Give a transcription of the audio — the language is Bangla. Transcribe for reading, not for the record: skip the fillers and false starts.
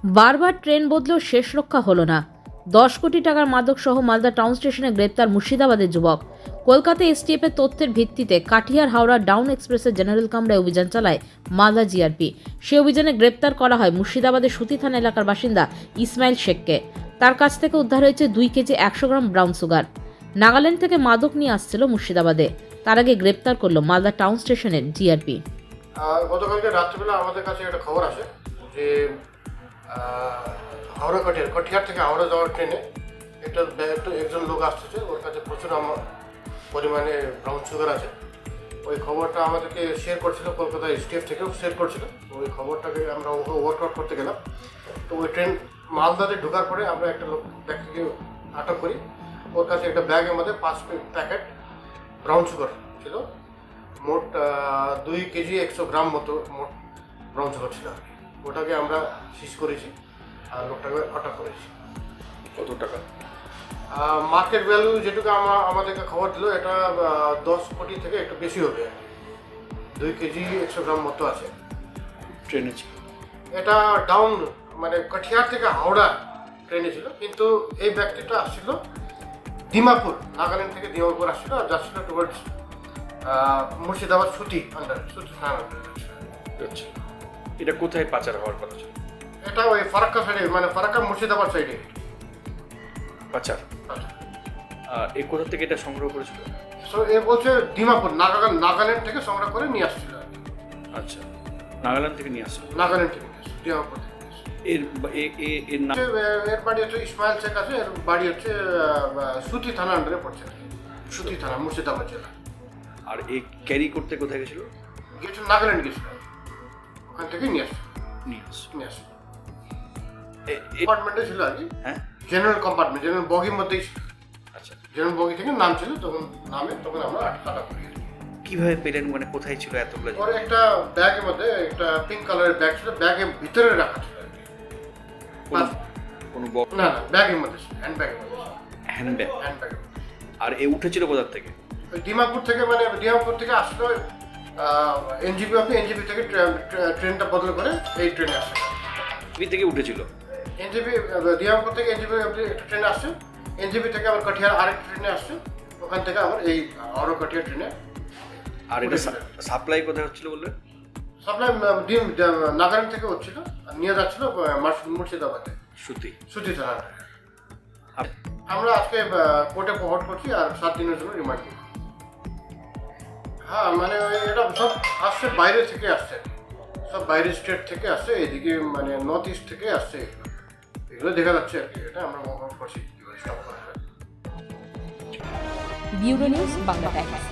বারবার ট্রেন বদলেও শেষ রক্ষা হলো না। 10 কোটি টাকার মাদক সহ মালদা টাউন স্টেশনে গ্রেপ্তার মুর্শিদাবাদের যুবক। কলকাতা এসটিএফের তথ্যের ভিত্তিতে কাঠিয়ার হাওড়া ডাউন এক্সপ্রেসের জেনারেল কামরায় অভিযান চালায় মালদা জিআরপি। সে অভিযানে গ্রেপ্তার করা হয় মুর্শিদাবাদের সুতি থানা এলাকার বাসিন্দা ইসমাইল শেখকে। তার কাছ থেকে উদ্ধার হয়েছে 2 KG 100 gram brown sugar. Nagaland থেকে মাদক নিয়ে আসছিল মুর্শিদাবাদে। তার আগে গ্রেপ্তার করলো মালদা টাউন স্টেশনের জিআরপি। গতকালকে রাত্রিবেলা আমাদের কাছে একটা খবর আসে যে হাওড়া কটিয়ার থেকে হাওড়া যাওয়ার ট্রেনে একজন লোক আসতেছে, ওর কাছে প্রচুর পরিমাণে ব্রাউন সুগার আছে। ওই খবরটা আমাদেরকে শেয়ার করছিল, কলকাতা এসটিএফ থেকেও শেয়ার করছিল। ওই খবরটাকে আমরা ওকে ওয়ার্কআউট করতে গেলাম। তো ওই ট্রেন মালদাতে ঢোকার পরে আমরা একটা ব্যক্তিকে আটক করি। ওর কাছে একটা ব্যাগের মধ্যে 5 প্যাকেট ব্রাউন সুগার ছিল। মোট 2 কেজি 100 গ্রাম মতো মোট ব্রাউন সুগার ছিল। ওটাকে আমরা সিজ করেছি আর লোকটাকে আটক করেছি। কত টাকা? মার্কেট ভ্যালু যেটুকু আমাদেরকে খবর দিল, এটা 10 কোটি থেকে একটু বেশি হবে। 2 কেজি 100 গ্রাম মতো আছে। ট্রেনে ছিল এটা ডাউন মানে কাঠিয়ার থেকে হাওড়া ট্রেনে ছিল, কিন্তু এই ব্যক্তিটা আসছিল ডিমাপুর, নাগাল্যান্ড থেকে ডিমাপুর আসছিল আর যাচ্ছিল টুয়ার্ডস মুর্শিদাবাদ সুতি থানা। আচ্ছা, এটা কোথায় পাচার হওয়ার কথা ছিল? এটা ওই ফারাক্কা সাইডে, মানে ফারাক্কা মুর্শিদাবাদ সাইডে পাচার। আর এই কোথা থেকে এটা সংগ্রহ করেছিল? সো এ বলছে ডিমাপুর, নাগাল্যান্ড থেকে সংগ্রহ করে নিয়ে আসছিল। আচ্ছা, নাগাল্যান্ড থেকে নিয়ে আসছিল। নাগাল্যান্ড থেকে নিয়ে আসছিল, ডিমাপুর থেকে নিয়ে আসছিল। এর নাম? এর বাড়ি হচ্ছে ইসমাইল শেখ আছে। এর বাড়ি হচ্ছে সুতি থানা আন্ডারে পড়ছে, সুতি থানা, মুর্শিদাবাদ জেলা। আর এই ক্যারি করতে কোথায় গেছিল? গেছিল নাগাল্যান্ড গেছিল, ওখান থেকে নিয়ে আসছিল। নিয়ে আসছিল। কম্পার্টমেন্টে ছিল আর কি। হ্যাঁ, জেনারেল কম্পার্টমেন্ট, জেনারেল বগির মধ্যেই ছিল। আচ্ছা, জেনারেল বগি থেকে নাম ছিল, তখন আমরা আটক করি। কিভাবে পেলেন, মানে কোথায় ছিল এতগুলো? পরে একটা ব্যাগের মধ্যে একটা পিঙ্ক কালারের ব্যাগ ছিল, ব্যাগের ভিতরে রাখা ছিল। কোনো না, ব্যাগের মধ্যে ছিল, হ্যান্ডব্যাগের মধ্যে। হ্যান্ডব্যাগ। হ্যান্ডব্যাগের আর এ উঠেছিল কোথা থেকে? ওই ডিমাপুর থেকে, মানে ডিমাপুর থেকে আসলো এনজিপি অফিস, এনজিপি থেকে ট্রেনটা বদল করে এই ট্রেনে আসে। থেকে উঠেছিল এনজিপি, ডিমাপুর থেকে এনজিপি একটা ট্রেনে আসছে, এনজিপি থেকে আবার কাঠিয়ার আরেকটা ট্রেনে আসছে, ওখান থেকে আবার এই আরো কাঠিয়ার ট্রেনে। আর এটা সাপ্লাই কোথায় হচ্ছিল বললেন? সাপ্লাই নাগাল্যান্ড থেকে হচ্ছিল আর নিয়ে যাচ্ছিল মুর্শিদাবাদে সুতি থানা। আমরা আজকে কোর্টে ফরওয়ার্ড করছি আর 7 দিনের জন্য রিমান্ড করছি। হ্যাঁ, মানে এটা সব আসছে বাইরে থেকে আসছে, সব বাইরের স্টেট থেকে আসছে, এদিকে মানে নর্থ ইস্ট থেকে আসছে। এগুলো দেখা যাচ্ছে আর কি। এটা আমরা ফরওয়ার্ড করছি। Bureau news Bangla Times.